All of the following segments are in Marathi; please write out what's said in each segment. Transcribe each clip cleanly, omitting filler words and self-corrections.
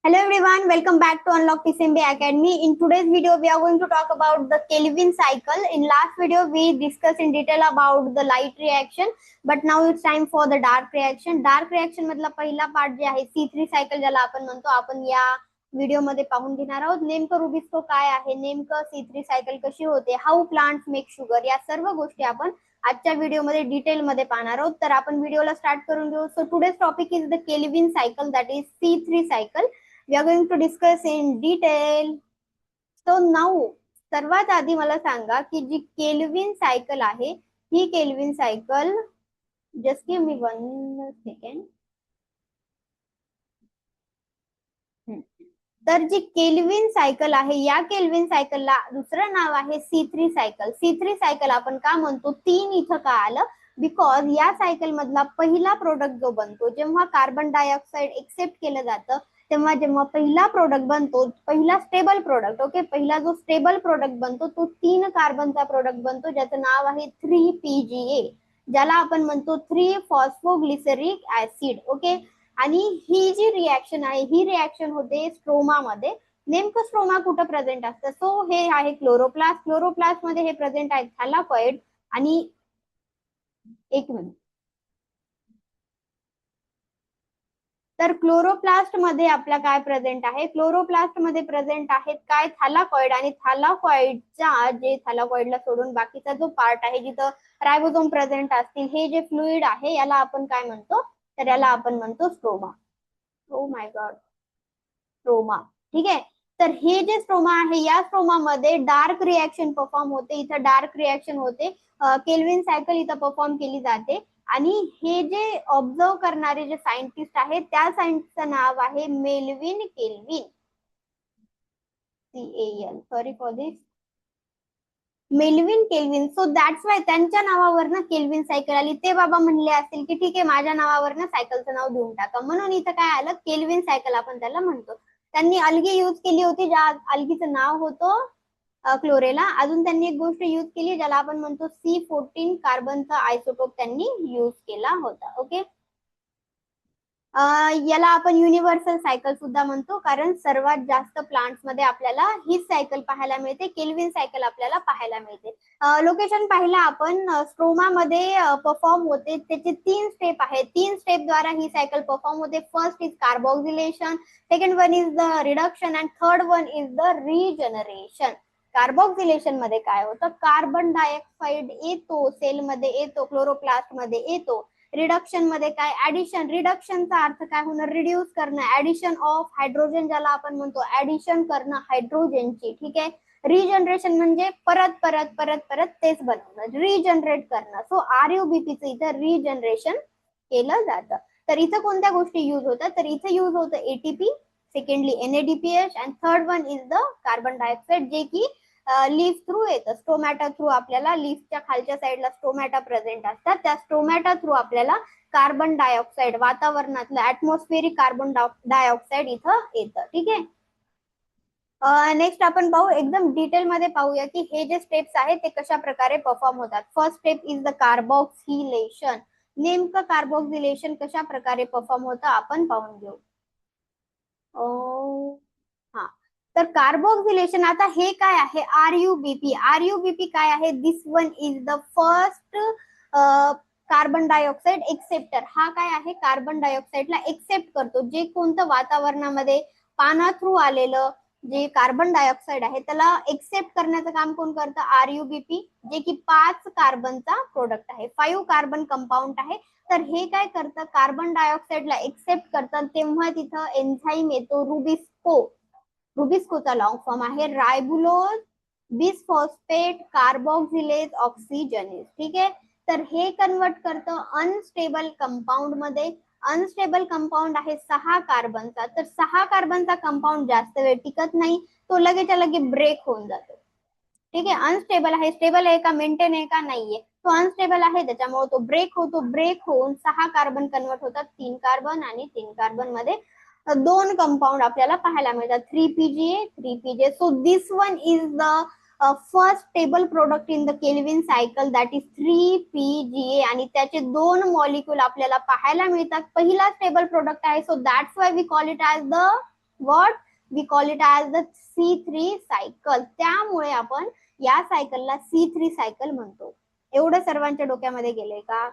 Hello everyone, welcome back to Unlock PCMB Academy. In today's video, we are going to talk about the Kelvin cycle. In last video, we discussed in detail about the light reaction, but now it's time for the dark reaction. Dark reaction मधला पहिला पार्ट जे आहे C3 सायकल ज्याला आपण म्हणतो, आपण या व्हिडिओ मध्ये पाहून घेणार आहोत. नेमकं रुबिस्को काय आहे, नेमकं C3 सायकल कशी होते, हाऊ प्लांट्स मेक शुगर, या सर्व गोष्टी आपण आजच्या व्हिडिओ मध्ये डिटेल मध्ये पाहणार आहोत. तर आपण व्हिडिओला स्टार्ट करून घेऊ. So today's topic is the Calvin cycle, that is C3 cycle. We are going to discuss in detail. So now सर्वात आधी मला सांगा की जी केल्विन सायकल आहे, ही Calvin cycle, just give me 1 second. तर जी केल्विन सायकल आहे, या केल्विन सायकलला दुसरं नाव आहे C3 सायकल. C3 सायकल आपण का म्हणतो, 3 इथं का आलं, बिकॉज या सायकल मधला पहिला प्रोडक्ट जो बनतो, जेव्हा कार्बन डायऑक्साइड एक्सेप्ट केलं जातं, तेव्हा जेव्हा पहिला प्रोडक्ट बनतो, पहिला स्टेबल प्रोडक्ट, ओके, पहिला जो स्टेबल प्रोडक्ट बनतो तो 3 कार्बनचा प्रोडक्ट बनतो, ज्याचं नाव आहे 3PGA, ज्याला आपण म्हणतो 3 फॉस्फोग्लिसरिक ऍसिड. ओके, आणि ही जी रिएक्शन आहे, ही रिएक्शन होते स्ट्रोमा मध्ये. नेमकं स्ट्रोमा कुठं प्रेझेंट असतं, सो हे आहे क्लोरोप्लास्ट. क्लोरोप्लास्ट मध्ये हे प्रेझेंट आहे थॅलाकॉइड. आणि एक मिनिट, तर क्लोरोप्लास्ट मध्ये आपला काय प्रेझेंट आहे, क्लोरोप्लास्ट मध्ये प्रेझेंट आहेत काय, थॅलाकॉइड. आणि थॅलाकॉइडचा जे थॅलाकॉइडला सोडून बाकीचा जो पार्ट आहे, जिथं रायबोसोम प्रेझेंट असतील, हे जे फ्लुइड आहे, याला आपण काय म्हणतो, तर याला आपण म्हणतो stroma. Oh my God, stroma. ठीक आहे, तर हे जे स्ट्रोमा आहे, या स्ट्रोमा मध्ये डार्क रिएक्शन परफॉर्म होते. इथं डार्क रिएक्शन होते, केल्विन सायकल इथं परफॉर्म केली जाते. आणि हे जे ऑब्झर्व करणारे जे सायंटिस्ट आहेत, त्या सायंटिस्टचं नाव आहे Melvin kelvin, CAL, sorry for this, Melvin kelvin. So that's Y त्यांच्या नावावर ना केल्विन सायकल आली. ते बाबा म्हणले असतील की ठीक आहे, माझ्या नावावर ना सायकलचं नाव देऊन टाका, म्हणून इथं काय आलं, केल्विन सायकल आपण त्याला म्हणतो. त्यांनी अल्गी युज केली होती, ज्या अल्गीचं नाव होतं क्लोरेला. अजून त्यांनी एक गोष्ट युज केली, ज्याला आपण म्हणतो C14 कार्बनचा आयसोटोप त्यांनी युज केला होता. ओके, याला आपण युनिव्हर्सल सायकल सुद्धा म्हणतो, कारण सर्वात जास्त प्लांट्स मध्ये आपल्याला ही सायकल पाहायला मिळते, केल्विन सायकल आपल्याला पाहायला मिळते. लोकेशन पाहिला आपण, स्ट्रोमा मध्ये परफॉर्म होते. त्याचे 3 स्टेप आहेत, 3 स्टेप द्वारा ही सायकल परफॉर्म होते. First is carboxylation, second one is the reduction, and third one is the regeneration. Carboxylation मध्ये काय होतं, कार्बन डायऑक्साइड येतो सेलमध्ये, येतो क्लोरोप्लास्ट मध्ये येतो. रिडक्शन मध्ये काय, ऍडिशन. रिडक्शनचा अर्थ काय होणार, रिड्यूस करणं, ऍडिशन ऑफ हायड्रोजन, ज्याला आपण म्हणतो ऍडिशन करणं हायड्रोजनची. ठीक आहे, रिजनरेशन म्हणजे परत परत परत परत तेच बनवणं, रिजनरेट करणं. सो RUBPचं इथं रिजनरेशन केलं जातं. तर इथं कोणत्या गोष्टी युज होतात, तर इथं युज होतं ATP, secondly NADPH, and third one is the carbon dioxide, जे की लीफ थ्रू येतं, स्टोमॅटा थ्रू. आपल्याला लीफच्या खालच्या साईडला स्टोमॅटा प्रेझेंट असतात, त्या स्टोमॅटा थ्रू आपल्याला कार्बन डायऑक्साइड, वातावरणातलं ऍटमॉस्फेरिक कार्बन डायऑक्साइड इथं येतं. ठीक आहे, नेक्स्ट आपण पाहू, एकदम डिटेल मध्ये पाहूया की हे जे स्टेप्स आहेत ते कशा प्रकारे परफॉर्म होतात. First step is the carboxylation. नेमकं कार्बोक्सिलेशन कशा प्रकारे परफॉर्म होतं आपण पाहून घेऊ. हा, तर कार्बोक्सिलेशन, आता हे काय आहे, RUBP. RUBP काय आहे, this one is the first carbon dioxide acceptor. हा काय आहे, कार्बन डायऑक्साइडला एक्सेप्ट करतो. जे कोणतं वातावरणामध्ये पाना थ्रू आलेलं जे कार्बन डायऑक्साइड आहे, त्याला एक्सेप्ट करण्याचं काम कोण करतं, RUBP, जे की 5 कार्बनचा प्रोडक्ट आहे, 5 कार्बन कंपाऊंड आहे. तर हे काय करतं, कार्बन डायऑक्साइडला एक्सेप्ट करतं. तेव्हा तिथं एन्झाईम येतो रुबिस्को. रुबिस्कोचा लॉंग फॉर्म आहे रायबुलोज बिसफॉस्फेट कार्बोक्सिलेज ऑक्सिजनेज. ठीक आहे, तर हे कन्वर्ट करतं अनस्टेबल कंपाऊंड मध्ये. अनस्टेबल कंपाऊंड आहे 6 कार्बनचा. तर 6 कार्बनचा कंपाऊंड जास्त वेळ टिकत नाही, तो लगेच लगे ब्रेक होऊन जातो. ठीक आहे, अनस्टेबल आहे, स्टेबल आहे का, मेंटेन आहे का, नाहीये, तो अनस्टेबल आहे, त्याच्यामुळे तो ब्रेक होतो. ब्रेक होऊन 6 कार्बन कन्वर्ट होतात 3 कार्बन, आणि 3 कार्बन मध्ये 2 कंपाऊंड आपल्याला पाहायला मिळतात, 3PGA, 3PGA. So this one is the first stable product in the Calvin cycle, that is 3PGA. आणि त्याचे 2 मॉलिक्यूल आपल्याला पाहायला मिळतात. पहिला स्टेबल प्रोडक्ट आहे, so that's why we call it as the what we call it as the C3 cycle. त्यामुळे आपण या सायकलला C3 सायकल म्हणतो. एवढं सर्वांच्या डोक्यामध्ये गेलंय का?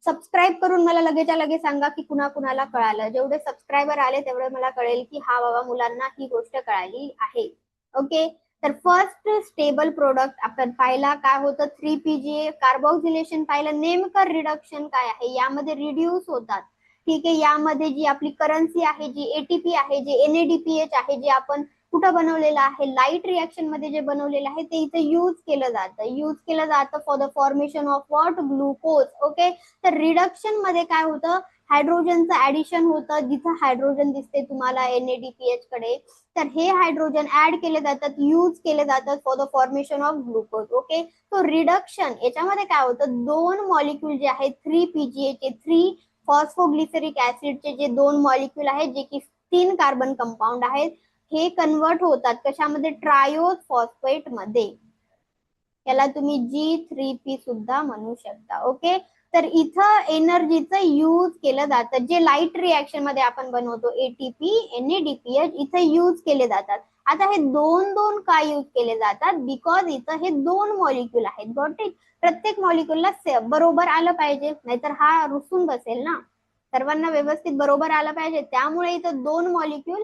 सबस्क्राईब करून मला लगेचच्या लगेच सांगा की कुणा कुणाला कळालं. जेवढे सबस्क्रायबर आले तेवढे मला कळेल की हा बाबा मुलांना ही गोष्ट कळाली आहे. ओके, तर फर्स्ट स्टेबल प्रोडक्ट आपण पाहिला काय होतं 3PGA कार्बोक्सिलेशन पाहिलं. नेमकं रिडक्शन काय आहे, यामध्ये रिड्यूस होतात. ठीक आहे, यामध्ये जी आपली करन्सी आहे, जी ATP आहे, जे NADPH आहे, जे आपण कुठं बनवलेलं आहे, लाईट रिएक्शन मध्ये जे बनवलेलं आहे ते इथे यूज केलं जातं for the formation of what glucose. Okay, तर रिडक्शन मध्ये काय होतं, हायड्रोजनचं ऍडिशन होतं. जिथं हायड्रोजन दिसते तुम्हाला NADPH कडे, तर हे हायड्रोजन ऍड केले जातात, यूज केले जातात for the formation of glucose. Okay, तो रिडक्शन याच्यामध्ये काय होतं, दोन मॉलिक्यूल जे आहेत 3PGA चे 3 फॉस्फोग्लिसरिक ऍसिडचे जे दोन मॉलिक्यूल आहेत, जे की 3 कार्बन कंपाऊंड आहेत, हे कन्वर्ट होतात कशामध्ये, ट्रायोज फॉस्फेट मध्ये. याला तुम्ही G3P सुद्धा म्हणू शकता. ओके, तर इथं एनर्जीचं यूज केलं जातं. जे लाईट रिएक्शन मध्ये आपण बनवतो ATP NADPH इथे यूज केले जातात. आता हे दोन दोन का यूज केले जातात, बिकॉज इथं हे दोन मॉलिक्यूल आहेत. Got it. प्रत्येक मॉलिक्यूलला बरोबर आलं पाहिजे, नाहीतर हा रुसून बसेल ना. सर्वांना व्यवस्थित बरोबर आलं पाहिजे, त्यामुळे इथं दोन मॉलिक्यूल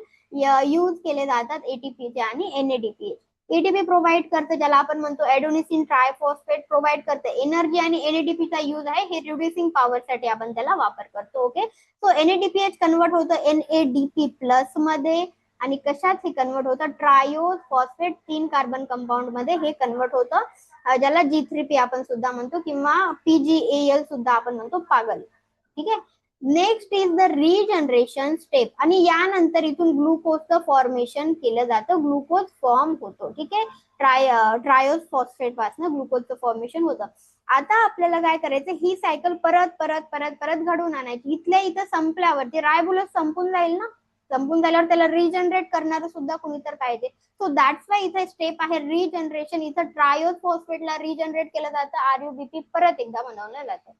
यूज केले जातात ATP आणि NADPH. ATP प्रोव्हाइड करते, ज्याला आपण म्हणतो ऍडोनिसिन ट्रायफॉस्फेट प्रोव्हाइड करते एनर्जी, आणि NADP चा यूज आहे हे रिड्युसिंग पॉवर साठी आपण त्याला वापर करतो. ओके, सो NADPH कन्वर्ट होतं NADP प्लस मध्ये, आणि कशात हे कन्वर्ट होतं, ट्रायोज फॉस्फेट 3 कार्बन कंपाऊंड मध्ये हे कन्वर्ट होतं, ज्याला G3P आपण सुद्धा म्हणतो, किंवा PGAL सुद्धा आपण म्हणतो, पागल. ठीक आहे, next is the regeneration step, आणि यानंतर इथून ग्लुकोजचं फॉर्मेशन केलं जातं, ग्लुकोज फॉर्म होतो. ठीक आहे, ट्रायोज फॉस्फेट पासून ग्लुकोजचं फॉर्मेशन होतं. आता आपल्याला काय करायचं, ही सायकल परत परत परत परत घडवून आणायची. इथल्या इथं संपल्यावरती रायबुलोज संपून जाईल ना, संपून झाल्यावर त्याला रिजनरेट करणार सुद्धा कोणी तर पाहिजे. सो दॅट्स वाय इथे स्टेप आहे रिजनरेशन. इथं ट्रायोज फॉस्फेटला रिजनरेट केलं जातं, RUBP परत एकदा बनवलं जातं.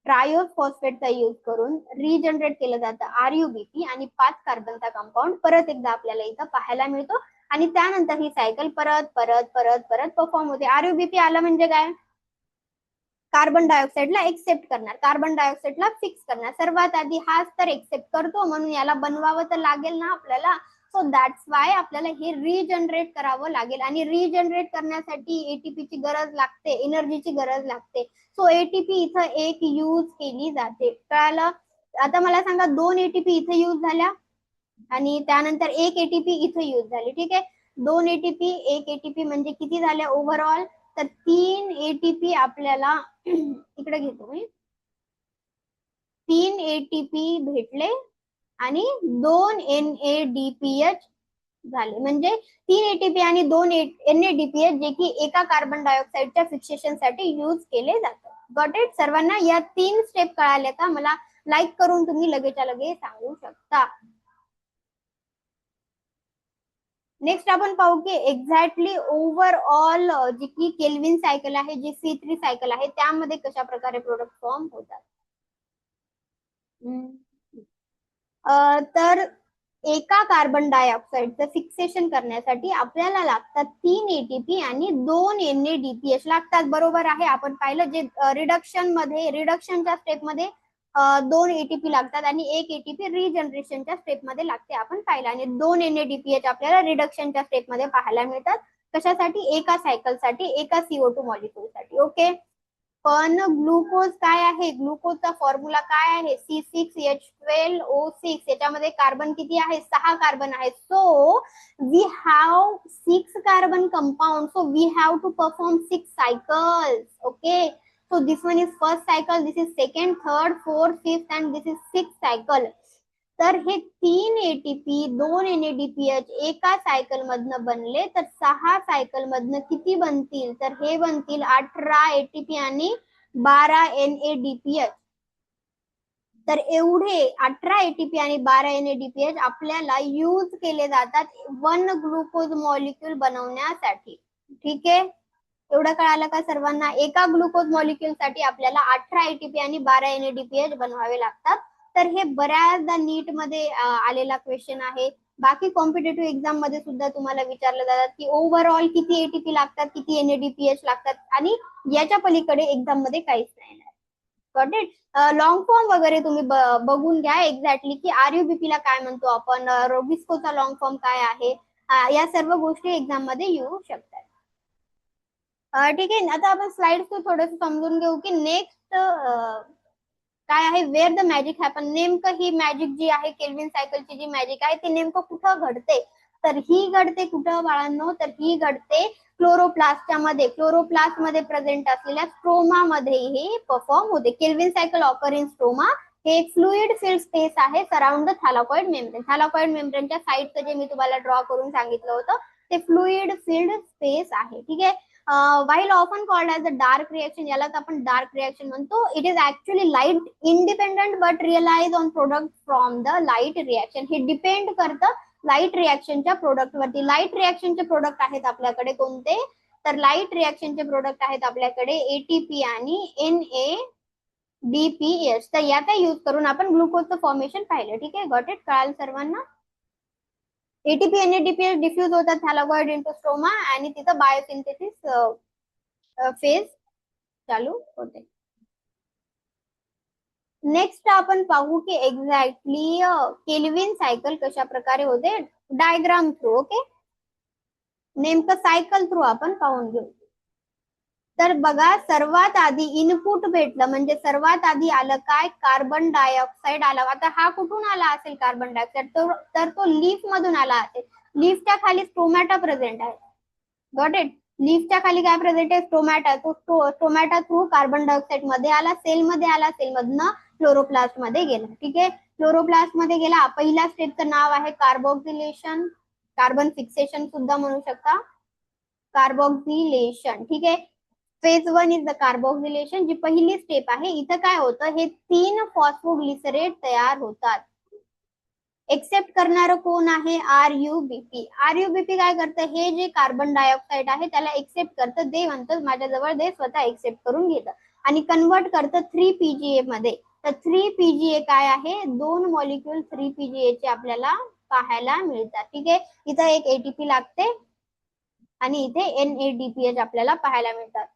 ट्रायोज फॉस्फेटचा यूज करून रिजनरेट केलं जातं RUBP, आणि 5 कार्बनचा कंपाऊंड परत एकदा आपल्याला इथं पाहायला मिळतो, आणि त्यानंतर ही सायकल परत परत परत परत परफॉर्म होते. RUBP आलं म्हणजे काय, कार्बन डायऑक्साईडला एक्सेप्ट करणार, कार्बन डायऑक्साईडला फिक्स करणार. सर्वात आधी हाच तर एक्सेप्ट करतो, म्हणून याला बनवावं तर लागेल ना आपल्याला. सो दॅट्स वाय आपल्याला हे रिजनरेट करावं लागेल, आणि रिजनरेट करण्यासाठी ATPची गरज लागते, एनर्जीची गरज लागते. सो ATP इथं एक यूज केली जाते. कळालं? आता मला सांगा, 2 ATP इथे यूज झाल्या, आणि त्यानंतर 1 ATP इथे यूज झाली. ठीक आहे, 2 ATP 1 ATP म्हणजे किती झाल्या ओव्हरऑल, तर 3 ATP आपल्याला इकडे घेतो मी, 3 ATP भेटले, आणि 2 NADPH झाले. म्हणजे 3 ATP आणि 2 NADPH जे की एका कार्बन डायऑक्साईडच्या फिक्सेशन साठी यूज केले जातात. Got it? सर्वांना या 3 स्टेप कळाल्या का? मला लाईक करून तुम्ही लगेचच्या लगेच सांगू शकता. नेक्स्ट आपण पाहू की एक्झॅक्टली ओव्हरऑल जी की केल्विन सायकल आहे, जी C3 सायकल आहे, त्यामध्ये कशा प्रकारे प्रोडक्ट फॉर्म होतात. तर एका कार्बन डायऑक्साईडचं फिक्सेशन करण्यासाठी आपल्याला लागतात 3 ATP आणि 2 NADPH लागतात. बरोबर आहे, आपण पाहिलं जे रिडक्शनच्या स्टेपमध्ये 2 ATP लागतात, आणि 1 ATP रिजनरेशनच्या स्टेपमध्ये लागते, आपण पाहिलं. आणि 2 NADPH आपल्याला रिडक्शनच्या स्टेपमध्ये पाहायला मिळतात. कशासाठी? एका सायकलसाठी, एका CO2 मॉलिक्यूलसाठी. ओके, पण ग्लुकोज काय आहे, ग्लुकोजचा फॉर्म्युला काय आहे, C6H12O6. याच्यामध्ये कार्बन किती आहे? 6 कार्बन आहे. So we have 6 carbon compound, so we have to perform 6 cycles. Okay, so this one is first cycle, this is second, third, fourth, fifth, and this is sixth cycle. तर हे 3 ATP 2 NADPH एका सायकल मधनं बनले, तर 6 सायकल मधनं किती बनतील, तर हे बनतील 18 ATP आणि 12 NADPH. तर एवढे 18 ATP आणि 12 NADPH आपल्याला यूज केले जातात 1 ग्लुकोज मॉलिक्यूल बनवण्यासाठी. ठीक आहे, एवढं कळालं का सर्वांना? एका ग्लुकोज मॉलिक्यूल साठी आपल्याला 18 ATP आणि 12 NADPH बनवावे लागतात तर हे बऱ्याचदा नीट मध्ये आलेला क्वेश्चन आहे. बाकी कॉम्पिटेटिव्ह एक्झाम मध्ये सुद्धा तुम्हाला विचारलं जातात की ओव्हरऑल किती एटीपी लागतात, किती NADPH लागतात, आणि याच्या पलीकडे एक्झाम मध्ये काहीच नाही. Got it. लॉंग फॉर्म वगैरे तुम्ही बघून घ्या एक्झॅक्टली की RUBP ला काय म्हणतो आपण, रोबिस्कोचा लॉंग फॉर्म काय आहे, या सर्व गोष्टी एक्झाम मध्ये येऊ शकतात. ठीक आहे. आता आपण स्लाइड थोडस समजून घेऊ की नेक्स्ट काय आहे, वेअर द मॅजिक हॅपन. नेमकं ही मॅजिक जी आहे, केल्विन सायकलची जी मॅजिक आहे ती नेमकं कुठं घडते. तर ही घडते कुठं बाळांनो, तर ही घडते क्लोरोप्लास्टच्या मध्ये. क्लोरोप्लास्ट मध्ये प्रेझेंट असलेल्या स्ट्रोमा मध्ये हे परफॉर्म होते. Kelvin cycle occur in stroma हे एक फ्लुइड फिल्ड स्पेस आहे सराउंड द थॅलाकॉइड मेम्ब्रेन. थॅलाकॉइड मेम्ब्रेनच्या साईडचं जे मी तुम्हाला ड्रॉ करून सांगितलं होतं ते फ्लुइड फिल्ड स्पेस आहे. ठीक आहे. while often called as a dark reaction, यालाच आपण डार्क रिएक्शन म्हणतो. It is actually light independent but realise on product from the light reaction. हे डिपेंड करतं लाईट रिएक्शनच्या प्रोडक्ट वरती. लाईट रिएक्शनचे प्रोडक्ट आहेत आपल्याकडे कोणते, तर लाईट रिएक्शनचे प्रोडक्ट आहेत आपल्याकडे ATP आणि NADPH. तर याचा यूज करून आपण ग्लुकोजचं फॉर्मेशन पाहिलं. ठीक आहे, गॉट इट. कळाल सर्वांना. ATP NADPH डिफ्यूज होतात थॅलाकॉइड इंटू स्ट्रोमा आणि तिथं बायोसिंथेसिस फेज चालू होते. नेक्स्ट आपण पाहू की एक्झॅक्टली केल्विन सायकल कशा प्रकारे होते डायग्राम थ्रू. ओके, नेमकं सायकल थ्रू आपण पाहून घेऊ. तर बघा, सर्वात आधी इनपुट भेटलं म्हणजे सर्वात आधी आलं काय, कार्बन डायऑक्साईड आला. आता हा कुठून आला असेल कार्बन डायऑक्साईड, तर तो लीफ मधून आला असेल. लीफच्या खाली स्टोमॅटा प्रेझेंट आहे. Got it. लीफच्या खाली काय प्रेझेंट आहे, स्टोमॅटा. तो स्टोमॅटा थ्रू कार्बन डायऑक्साईड मध्ये आला, सेल मध्ये आला, सेल मधनं क्लोरोप्लास्ट मध्ये गेला. ठीक आहे, क्लोरोप्लास्ट मध्ये गेला. पहिल्या स्टेपचं नाव आहे कार्बोक्सिलेशन, कार्बन फिक्सेशन सुद्धा म्हणू शकता, कार्बोक्सिलेशन. ठीक आहे. फेज 1 इज द कार्बोक्सिलेशन, जी पहिली स्टेप आहे. इथं काय होतं, हे 3 फॉस्फोग्लिसरेट तयार होतात. एक्सेप्ट करणारं कोण आहे, RUBP. RUBP काय करतं, हे जे कार्बन डायऑक्साईड आहे त्याला एक्सेप्ट करतं. दे म्हणतं माझ्याजवळ दे, स्वतः एक्सेप्ट करून घेतं आणि कन्वर्ट करतं 3PGA मध्ये. तर 3PGA काय आहे, 2 मॉलिक्युल 3PGA चे आपल्याला पाहायला मिळतात. ठीक आहे, इथं एक ATP लागते आणि इथे NADPH आपल्याला पाहायला मिळतात.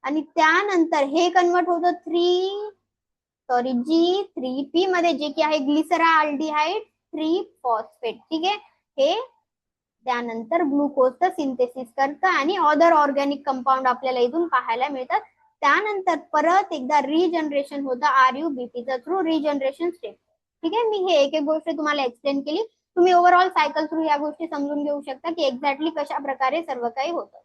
आणि त्यानंतर हे कन्वर्ट होतं G3P मध्ये, जे की आहे ग्लिसरॉल्डिहाइड 3 फॉस्फेट. ठीक आहे, हे त्यानंतर ग्लुकोजचं सिंथेसिस करतं आणि अदर ऑर्गॅनिक कंपाऊंड आपल्याला इथून पाहायला मिळतात. त्यानंतर परत एकदा रिजनरेशन होतं RUBPचं थ्रू रिजनरेशन स्टेप. ठीक आहे, मी हे एक एक गोष्ट तुम्हाला एक्सप्लेन केली. तुम्ही ओव्हरऑल सायकल थ्रू या गोष्टी समजून घेऊ शकता की एक्झॅक्टली कशा प्रकारे सर्व काही होतं.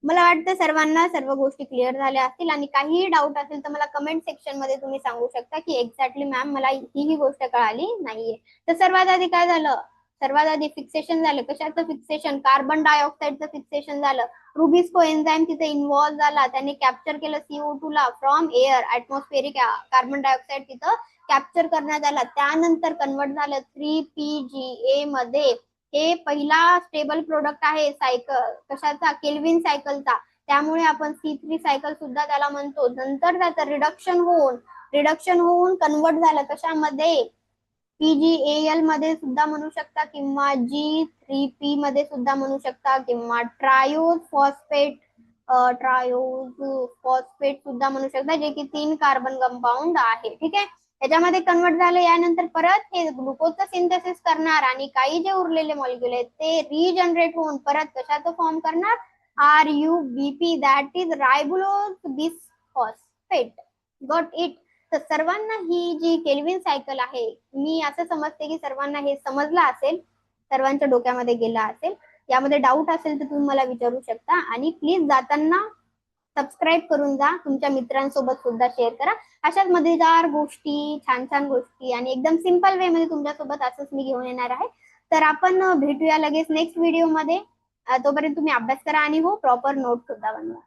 मला वाटतं सर्वांना सर्व गोष्टी क्लिअर झाल्या असतील आणि काहीही डाऊट असेल तर मला कमेंट सेक्शन मध्ये तुम्ही सांगू शकता की एक्झॅक्टली मॅम मला ही गोष्ट कळाली नाहीये. तर सर्वात आधी काय झालं, सर्वात आधी फिक्सेशन झालं. कशाचं फिक्सेशन, कार्बन डायऑक्साईडचं फिक्सेशन झालं. रुबिस्को एन्झाईम तिथे इन्व्हॉल्व झाला, त्याने कॅप्चर केलं CO2 ला from air, atmospheric carbon dioxide तिथं कॅप्चर करण्यात आला. त्यानंतर कन्वर्ट झालं 3PGA मध्ये. हे पहिला स्टेबल प्रोडक्ट आहे सायकल कशाचा, केल्विन सायकलचा. त्यामुळे आपण C3 सायकल सुद्धा त्याला म्हणतो. नंतर त्याचं रिडक्शन होऊन कन्वर्ट झालं कशामध्ये, PGAL मध्ये सुद्धा म्हणू शकता किंवा G3P मध्ये सुद्धा म्हणू शकता किंवा ट्रायोज फॉस्फेट सुद्धा म्हणू शकता, जे की 3 कार्बन कंपाऊंड आहे. ठीक आहे, त्याच्यामध्ये कन्वर्ट झालं. यानंतर परत हे ग्लुकोजचं सिंथेसिस करणार आणि काही जे उरलेले मॉलिक्युल आहेत ते रिजनरेट होऊन परत कशाचं फॉर्म करणार, RUBP, that is ribulose bisphosphate. Got it. तर सर्वांना ही जी केल्विन सायकल आहे, मी असं समजते की सर्वांना हे समजलं असेल, सर्वांच्या डोक्यामध्ये गेला असेल. यामध्ये डाऊट असेल तर तुम्ही मला विचारू शकता आणि प्लीज जाताना सबस्क्राईब करून जा, तुमच्या मित्रांसोबत सुद्धा शेअर करा. अशाच मजेदार गोष्टी, छान छान गोष्टी आणि एकदम सिंपल वे मध्ये तुमच्यासोबत असंच मी घेऊन येणार आहे. तर आपण भेटूया लगेच नेक्स्ट व्हिडिओ मध्ये. तोपर्यंत तुम्ही अभ्यास करा आणि हो प्रॉपर नोट सुद्धा बनवा.